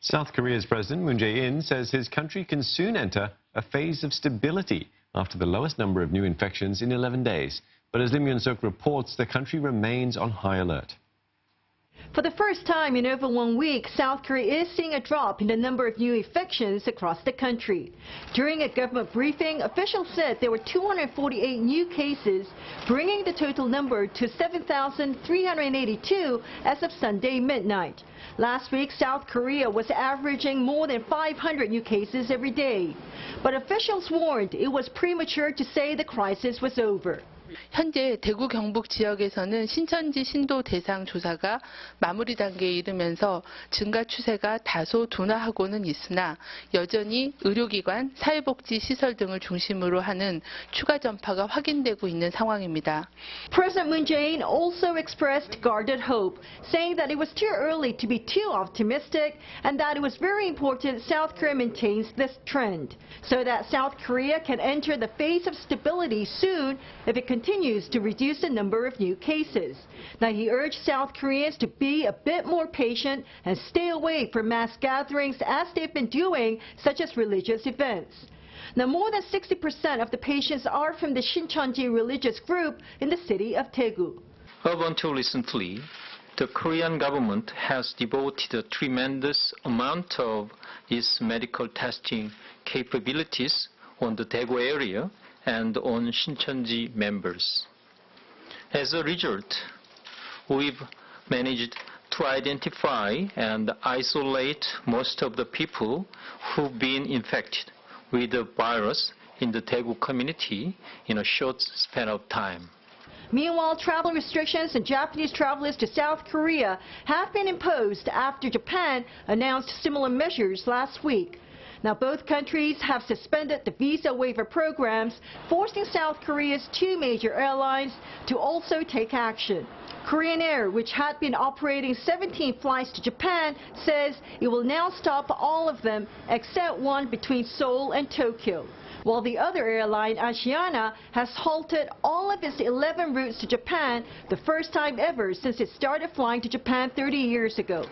South Korea's President Moon Jae-in says his country can soon enter a phase of stability after the lowest number of new infections in 11 days. But as Lim Yun-suk reports, the country remains on high alert. For the first time in over 1 week, South Korea is seeing a drop in the number of new infections across the country. During a government briefing, officials said there were 248 new cases, bringing the total number to 7,382 as of Sunday midnight. Last week, South Korea was averaging more than 500 new cases every day. But officials warned it was premature to say the crisis was over. 현재 대구 경북 지역에서는 신천지 신도 대상 조사가 마무리 단계에 이르면서 증가 추세가 다소 둔화하고는 있으나 여전히 의료기관, 사회복지 시설 등을 중심으로 하는 추가 전파가 확인되고 있는 상황입니다. President Moon Jae-in also expressed guarded hope, saying that it was too early to be too optimistic and that it was very important South Korea maintains this trend so that South Korea can enter the phase of stability soon if it continues to reduce the number of new cases. Now, he urged South Koreans to be a bit more patient and stay away from mass gatherings as they've been doing, such as religious events. Now, more than 60% of the patients are from the Shincheonji religious group in the city of Daegu. Up until recently, the Korean government has devoted a tremendous amount of its medical testing capabilities on the Daegu area and on Shincheonji members. As a result, we've managed to identify and isolate most of the people who've been infected with the virus in the Daegu community in a short span of time. Meanwhile, travel restrictions on Japanese travelers to South Korea have been imposed after Japan announced similar measures last week. Now, both countries have suspended the visa waiver programs, forcing South Korea's 2 major airlines to also take action. Korean Air, which had been operating 17 flights to Japan, says it will now stop all of them except one between Seoul and Tokyo, while the other airline, Asiana, has halted all of its 11 routes to Japan, the first time ever since it started flying to Japan 30 years ago.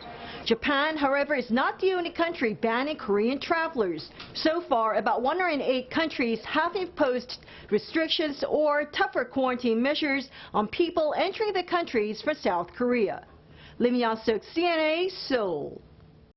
Japan, however, is not the only country banning Korean travelers. So far, about 108 countries have imposed restrictions or tougher quarantine measures on people entering the countries from South Korea. Lim Yun-suk, CNA, Seoul.